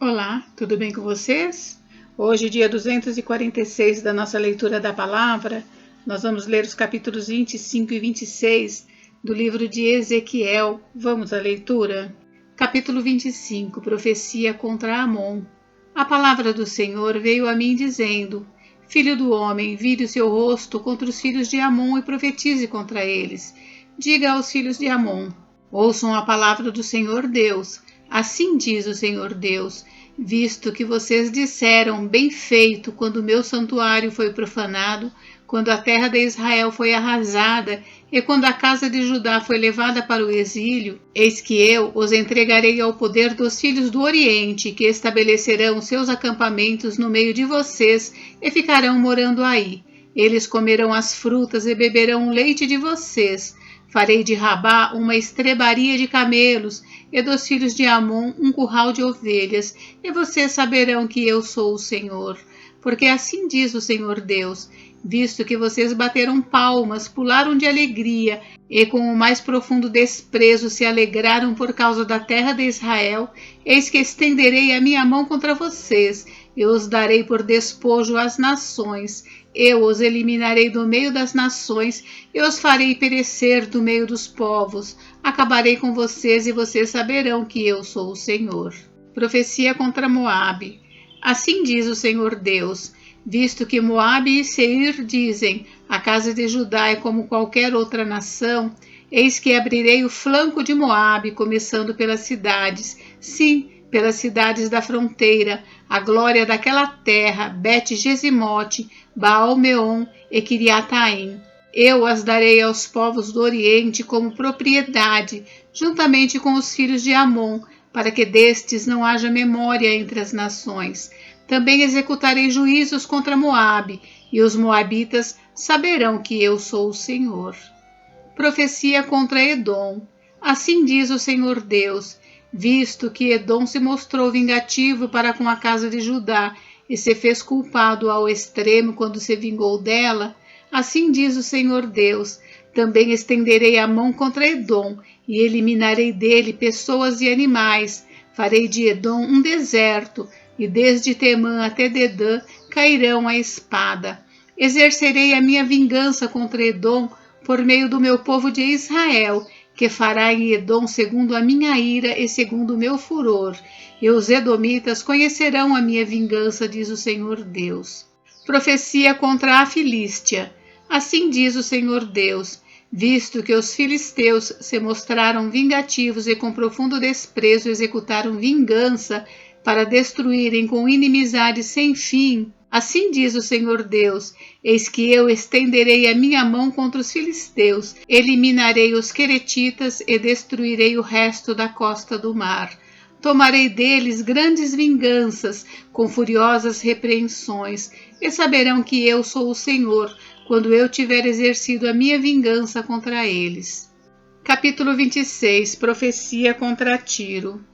Olá, tudo bem com vocês? Hoje, dia 246 da nossa leitura da palavra, nós vamos ler os capítulos 25 e 26 do livro de Ezequiel. Vamos à leitura? Capítulo 25, Profecia contra Amon. A palavra do Senhor veio a mim dizendo: Filho do homem, vire o seu rosto contra os filhos de Amon e profetize contra eles. Diga aos filhos de Amon: ouçam a palavra do Senhor Deus. Assim diz o Senhor Deus: visto que vocês disseram, bem feito, quando o meu santuário foi profanado, quando a terra de Israel foi arrasada e quando a casa de Judá foi levada para o exílio, eis que eu os entregarei ao poder dos filhos do Oriente, que estabelecerão seus acampamentos no meio de vocês e ficarão morando aí. Eles comerão as frutas e beberão o leite de vocês. Farei de Rabá uma estrebaria de camelos, e dos filhos de Amon um curral de ovelhas, e vocês saberão que eu sou o Senhor. Porque assim diz o Senhor Deus: visto que vocês bateram palmas, pularam de alegria, e com o mais profundo desprezo se alegraram por causa da terra de Israel, eis que estenderei a minha mão contra vocês, e os darei por despojo às nações. Eu os eliminarei do meio das nações e os farei perecer do meio dos povos. Acabarei com vocês e vocês saberão que eu sou o Senhor. Profecia contra Moabe. Assim diz o Senhor Deus: visto que Moabe e Seir dizem, a casa de Judá é como qualquer outra nação, eis que abrirei o flanco de Moabe, começando pelas cidades, sim, pelas cidades da fronteira, a glória daquela terra, Bet-Jesimote, Baal-Meon e Kiriataim. Eu as darei aos povos do Oriente como propriedade, juntamente com os filhos de Amon, para que destes não haja memória entre as nações. Também executarei juízos contra Moabe, e os moabitas saberão que eu sou o Senhor. Profecia contra Edom. Assim diz o Senhor Deus: visto que Edom se mostrou vingativo para com a casa de Judá e se fez culpado ao extremo quando se vingou dela, assim diz o Senhor Deus: também estenderei a mão contra Edom e eliminarei dele pessoas e animais. Farei de Edom um deserto, e desde Temã até Dedã cairão a espada. Exercerei a minha vingança contra Edom por meio do meu povo de Israel, que fará em Edom segundo a minha ira e segundo o meu furor. E os edomitas conhecerão a minha vingança, diz o Senhor Deus. Profecia contra a Filístia. Assim diz o Senhor Deus: visto que os filisteus se mostraram vingativos e com profundo desprezo executaram vingança para destruírem com inimizade sem fim, assim diz o Senhor Deus: eis que eu estenderei a minha mão contra os filisteus, eliminarei os queretitas e destruirei o resto da costa do mar. Tomarei deles grandes vinganças, com furiosas repreensões, e saberão que eu sou o Senhor, quando eu tiver exercido a minha vingança contra eles. Capítulo 26, Profecia contra Tiro.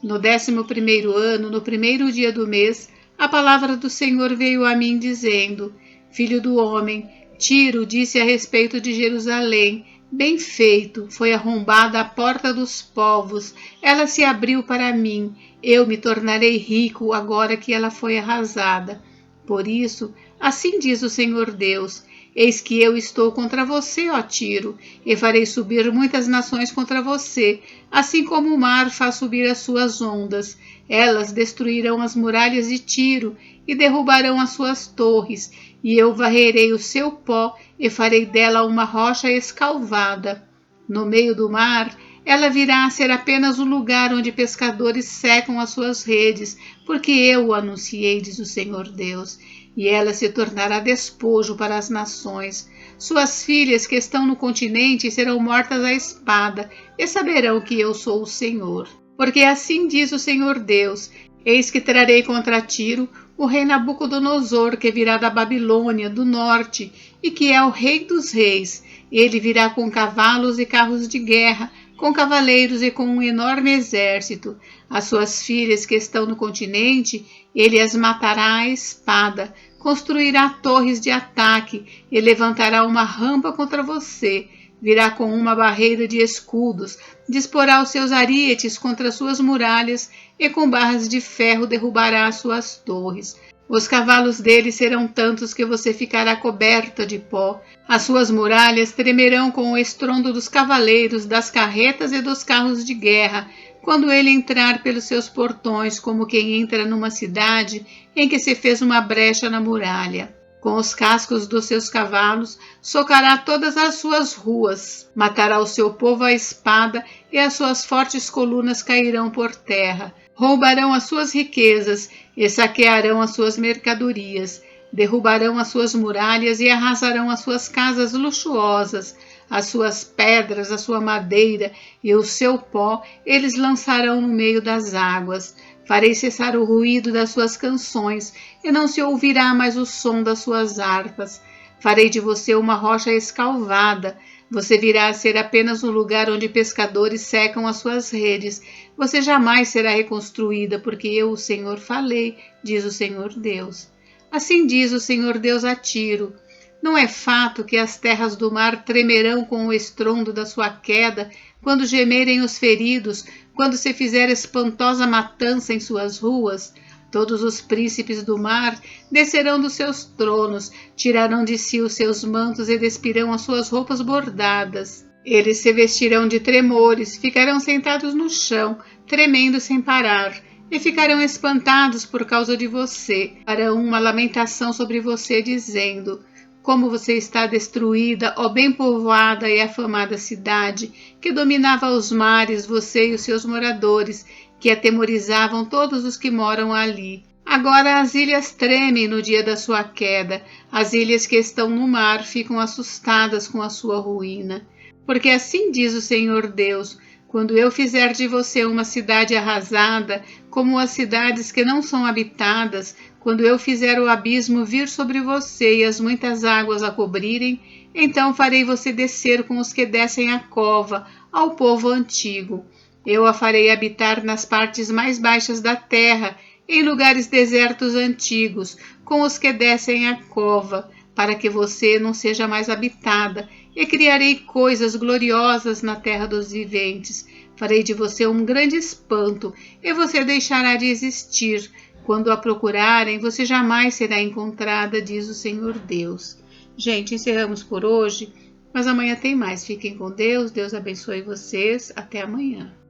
No 11º ano, no primeiro dia do mês, a palavra do Senhor veio a mim dizendo: filho do homem, Tiro disse a respeito de Jerusalém: bem feito, foi arrombada a porta dos povos, ela se abriu para mim, eu me tornarei rico agora que ela foi arrasada. Por isso, assim diz o Senhor Deus: eis que eu estou contra você, ó Tiro, e farei subir muitas nações contra você, assim como o mar faz subir as suas ondas. Elas destruirão as muralhas de Tiro e derrubarão as suas torres, e eu varrerei o seu pó e farei dela uma rocha escalvada. No meio do mar, ela virá a ser apenas o lugar onde pescadores secam as suas redes, porque eu o anunciei, diz o Senhor Deus. E ela se tornará despojo para as nações. Suas filhas que estão no continente serão mortas à espada, e saberão que eu sou o Senhor. Porque assim diz o Senhor Deus: eis que trarei contra Tiro o rei Nabucodonosor, que virá da Babilônia, do norte, e que é o rei dos reis. Ele virá com cavalos e carros de guerra, com cavaleiros e com um enorme exército. As suas filhas que estão no continente, ele as matará à espada, construirá torres de ataque e levantará uma rampa contra você. Virá com uma barreira de escudos, disporá os seus arietes contra suas muralhas e com barras de ferro derrubará as suas torres. Os cavalos dele serão tantos que você ficará coberta de pó. As suas muralhas tremerão com o estrondo dos cavaleiros, das carretas e dos carros de guerra, quando ele entrar pelos seus portões, como quem entra numa cidade em que se fez uma brecha na muralha. Com os cascos dos seus cavalos, socará todas as suas ruas, matará o seu povo à espada e as suas fortes colunas cairão por terra. Roubarão as suas riquezas e saquearão as suas mercadorias, derrubarão as suas muralhas e arrasarão as suas casas luxuosas, as suas pedras, a sua madeira e o seu pó eles lançarão no meio das águas. Farei cessar o ruído das suas canções, e não se ouvirá mais o som das suas harpas. Farei de você uma rocha escalvada. Você virá a ser apenas um lugar onde pescadores secam as suas redes. Você jamais será reconstruída, porque eu, o Senhor, falei, diz o Senhor Deus. Assim diz o Senhor Deus a Tiro. Não é fato que as terras do mar tremerão com o estrondo da sua queda, quando gemerem os feridos, quando se fizer espantosa matança em suas ruas? Todos os príncipes do mar descerão dos seus tronos, tirarão de si os seus mantos e despirão as suas roupas bordadas. Eles se vestirão de tremores, ficarão sentados no chão, tremendo sem parar, e ficarão espantados por causa de você. Farão uma lamentação sobre você, dizendo: como você está destruída, ó bem povoada e afamada cidade, que dominava os mares, você e os seus moradores, que atemorizavam todos os que moram ali. Agora as ilhas tremem no dia da sua queda, as ilhas que estão no mar ficam assustadas com a sua ruína. Porque assim diz o Senhor Deus: quando eu fizer de você uma cidade arrasada, como as cidades que não são habitadas, quando eu fizer o abismo vir sobre você e as muitas águas a cobrirem, então farei você descer com os que descem a cova, ao povo antigo. Eu a farei habitar nas partes mais baixas da terra, em lugares desertos antigos, com os que descem a cova, para que você não seja mais habitada, e criarei coisas gloriosas na terra dos viventes. Farei de você um grande espanto, e você deixará de existir. Quando a procurarem, você jamais será encontrada, diz o Senhor Deus. Gente, encerramos por hoje, mas amanhã tem mais. Fiquem com Deus, Deus abençoe vocês. Até amanhã.